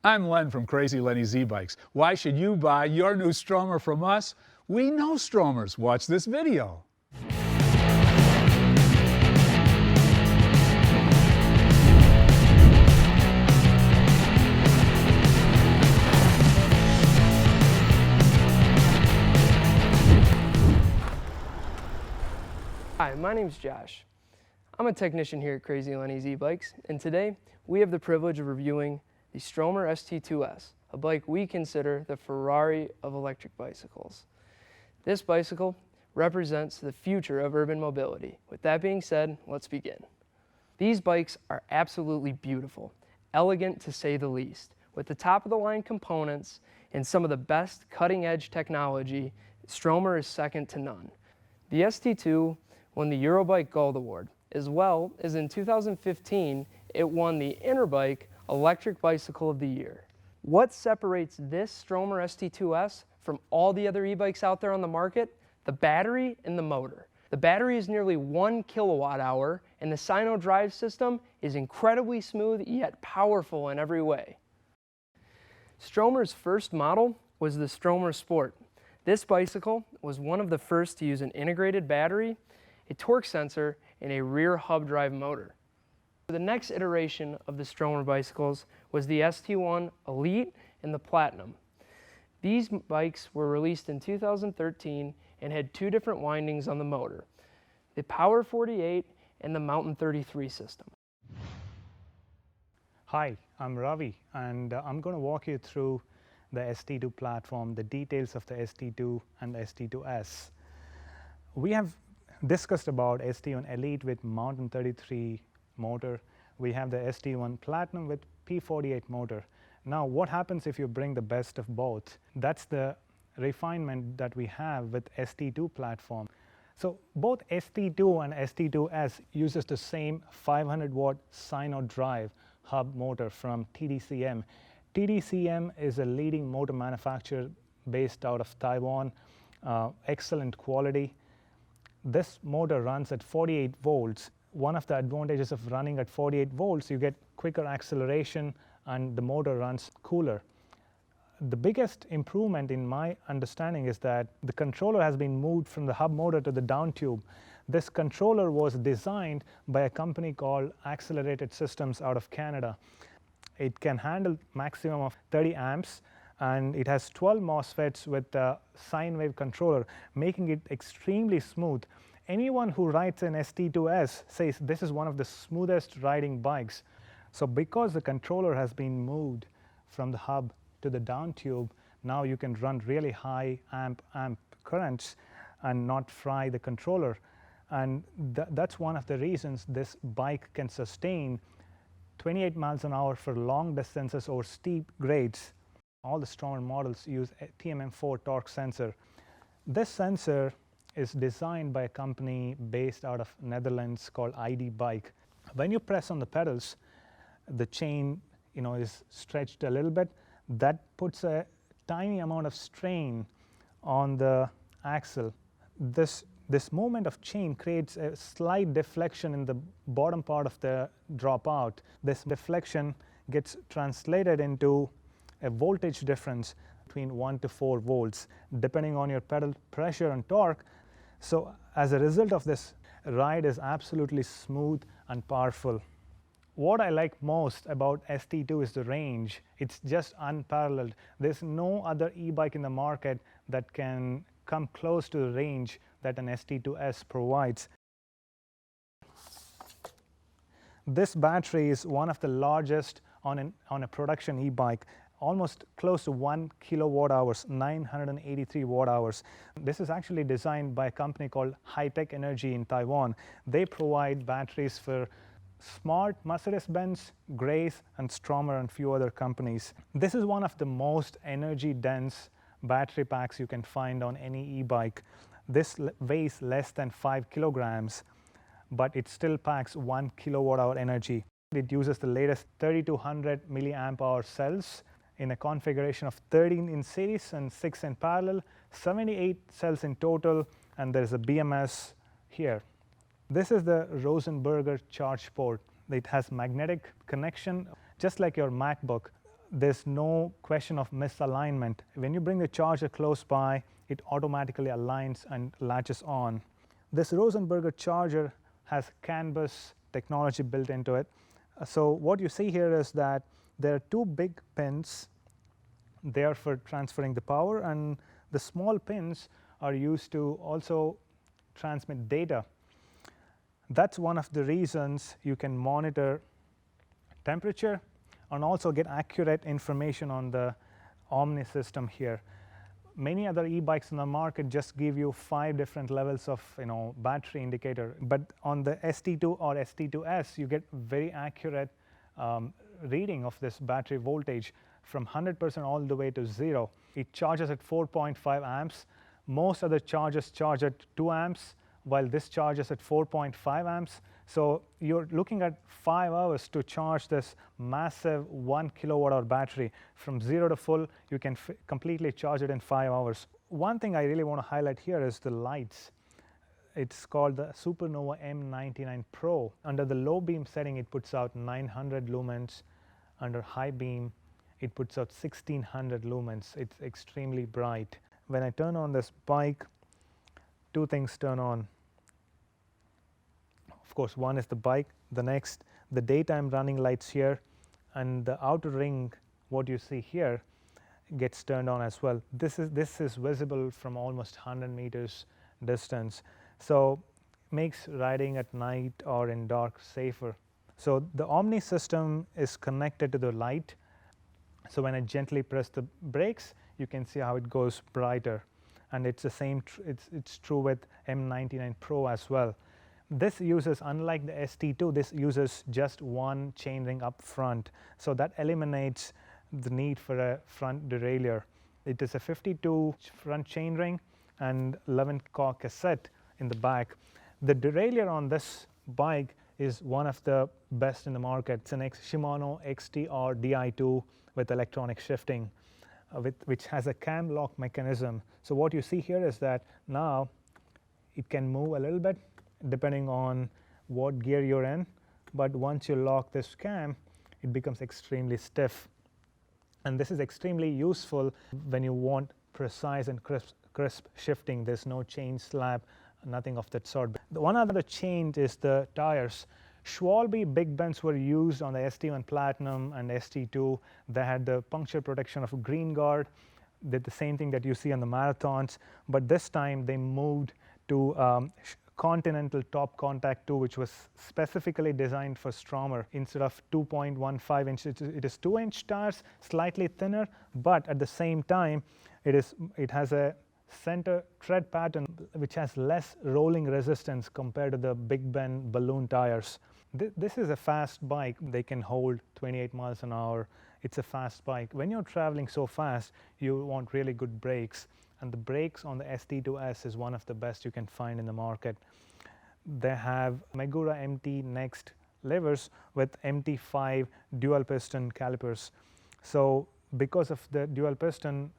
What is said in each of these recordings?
I'm Len from Crazy Lenny's Ebikes. Why should you buy your new Stromer from us? We know Stromers. Watch this video. Hi, my name's Josh. I'm a technician here at Crazy Lenny's Ebikes, and today we have the privilege of reviewing the Stromer ST2s, a bike we consider the Ferrari of electric bicycles. This bicycle represents the future of urban mobility. With that being said, let's begin. These bikes are absolutely beautiful, elegant to say the least. With the top-of-the-line components and some of the best cutting-edge technology, Stromer is second to none. The ST2 won the Eurobike Gold Award, as well as in 2015, it won the Interbike Electric Bicycle of the Year. What separates this Stromer ST2s from all the other e-bikes out there on the market? The battery and the motor. The battery is nearly 1 kilowatt hour, and the Sino drive system is incredibly smooth yet powerful in every way. Stromer's first model was the Stromer Sport. This bicycle was one of the first to use an integrated battery, a torque sensor, and a rear hub drive motor. The next iteration of the Stromer bicycles was the ST1 Elite and the Platinum. These bikes were released in 2013 and had two different windings on the motor, the Power 48 and the Mountain 33 system. Hi, I'm Ravi, and I'm going to walk you through the ST2 platform, the details of the ST2 and the ST2s. We have discussed about ST1 Elite with Mountain 33 motor. We have the ST1 Platinum with P48 motor. Now, what happens if you bring the best of both? That's the refinement that we have with ST2 platform. So both ST2 and ST2s uses the same 500 watt Sino drive hub motor from TDCM. TDCM is a leading motor manufacturer based out of Taiwan, excellent quality. This motor runs at 48 volts. One of the advantages of running at 48 volts, you get quicker acceleration and the motor runs cooler. The biggest improvement in my understanding is that the controller has been moved from the hub motor to the down tube. This controller was designed by a company called Accelerated Systems out of Canada. It can handle maximum of 30 amps and it has 12 MOSFETs with a sine wave controller, making it extremely smooth. Anyone who rides an ST2s says this is one of the smoothest riding bikes. So because the controller has been moved from the hub to the down tube, now you can run really high amp currents and not fry the controller. And that's one of the reasons this bike can sustain 28 miles an hour for long distances or steep grades. All the Stromer models use a TMM4 torque sensor. This sensor is designed by a company based out of Netherlands called ID Bike. When you press on the pedals, the chain is stretched a little bit. That puts a tiny amount of strain on the axle. This movement of chain creates a slight deflection in the bottom part of the dropout. This deflection gets translated into a voltage difference between 1 to 4 volts, depending on your pedal pressure and torque. So as a result of this, ride is absolutely smooth and powerful. What I like most about ST2 is the range. It's just unparalleled. There's no other e-bike in the market that can come close to the range that an ST2s provides. This battery is one of the largest on a production e-bike, almost close to 1 kilowatt hours, 983 watt hours. This is actually designed by a company called High-Tech Energy in Taiwan. They provide batteries for Smart, Mercedes-Benz, Grace, and Stromer, and few other companies. This is one of the most energy-dense battery packs you can find on any e-bike. This weighs less than 5 kilograms, but it still packs 1 kilowatt hour energy. It uses the latest 3200 milliamp hour cells in a configuration of 13 in series and 6 in parallel, 78 cells in total, and there's a BMS here. This is the Rosenberger charge port. It has magnetic connection, just like your MacBook. there's no question of misalignment. When you bring the charger close by, it automatically aligns and latches on. This Rosenberger charger has CAN bus technology built into it. So what you see here is that there are two big pins there for transferring the power, and the small pins are used to also transmit data. That's one of the reasons you can monitor temperature and also get accurate information on the Omni system here. Many other e-bikes in the market just give you 5 different levels of battery indicator, but on the ST2 or ST2s you get very accurate reading of this battery voltage from 100% all the way to 0. It charges at 4.5 amps. Most other chargers charge at 2 amps, while this charges at 4.5 amps. So you're looking at 5 hours to charge this massive 1 kilowatt-hour battery. From 0 to full, you can completely charge it in 5 hours. One thing I really want to highlight here is the lights. It's called the Supernova M99 Pro. Under the low beam setting, it puts out 900 lumens. Under high beam, it puts out 1600 lumens. It's extremely bright. When I turn on this bike, two things turn on. Of course, one is the bike, the next, the daytime running lights here, and the outer ring, what you see here, gets turned on as well. This is visible from almost 100 meters distance, so makes riding at night or in dark safer. So the Omni system is connected to the light, so when I gently press the brakes, you can see how it goes brighter, and it's the same. It's true with M99 Pro as well. This uses, unlike the ST2, this uses just one chainring up front, so that eliminates the need for a front derailleur. It is a 52 front chainring and 11 core cassette in the back. The derailleur on this bike is one of the best in the market. It's an Shimano XTR Di2 with electronic shifting, which has a cam lock mechanism. So what you see here is that now it can move a little bit depending on what gear you're in, but once you lock this cam, it becomes extremely stiff. And this is extremely useful when you want precise and crisp shifting. There's no chain slap, nothing of that sort. The one other change is the tires. Schwalbe big bends were used on the ST1 Platinum and ST2. They had the puncture protection of Green Guard. Did the same thing that you see on the marathons, but this time they moved to Continental Top Contact 2, which was specifically designed for Stromer. Instead of 2.15 inches, it is 2-inch tires, slightly thinner, but at the same time, it has a center tread pattern which has less rolling resistance compared to the big bend balloon tires. This is a fast bike. They can hold 28 miles an hour. It's a fast bike. When you're traveling so fast, you want really good brakes, and the brakes on the ST2s is one of the best you can find in the market. They have Megura MT Next levers with MT5 dual piston calipers. So because of the dual piston,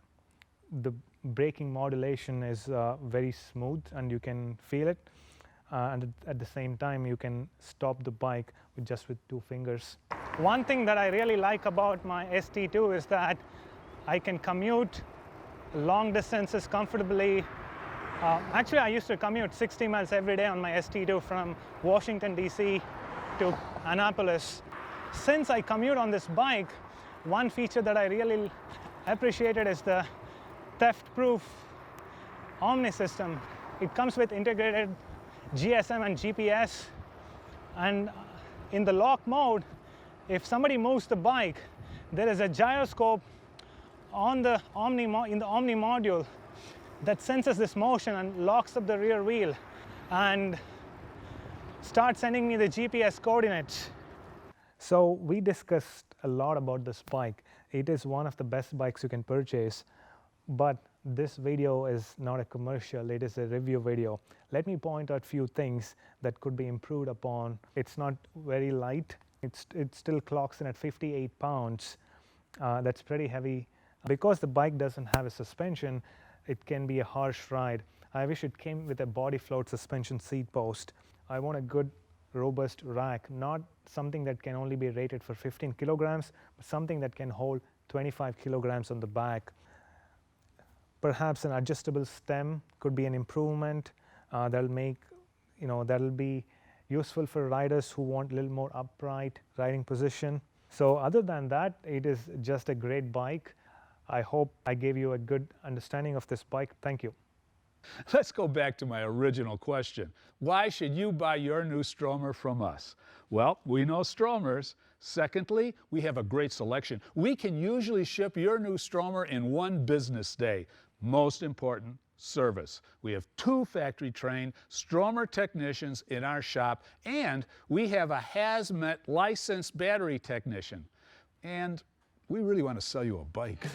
the braking modulation is very smooth and you can feel it, and at the same time you can stop the bike with 2 fingers. One thing that I really like about my ST2 is that I can commute long distances comfortably. Actually, I used to commute 60 miles every day on my ST2 from Washington, D.C. to Annapolis. Since I commute on this bike, one feature that I really appreciated is the theft-proof Omni system. It comes with integrated GSM and GPS, and in the lock mode, if somebody moves the bike, there is a gyroscope on the Omni module that senses this motion and locks up the rear wheel and starts sending me the GPS coordinates. So we discussed a lot about this bike. It is one of the best bikes you can purchase, but this video is not a commercial, it is a review video. Let me point out a few things that could be improved upon. It's not very light. It still clocks in at 58 pounds. That's pretty heavy. Because the bike doesn't have a suspension, it can be a harsh ride. I wish it came with a body float suspension seat post. I want a good, robust rack, not something that can only be rated for 15 kilograms, but something that can hold 25 kilograms on the back. Perhaps an adjustable stem could be an improvement that'll be useful for riders who want a little more upright riding position. So other than that, it is just a great bike. I hope I gave you a good understanding of this bike. Thank you. Let's go back to my original question. Why should you buy your new Stromer from us? Well, we know Stromers. Secondly, we have a great selection. We can usually ship your new Stromer in 1 business day. Most important, service. We have 2 factory-trained Stromer technicians in our shop, and we have a hazmat licensed battery technician. And we really want to sell you a bike.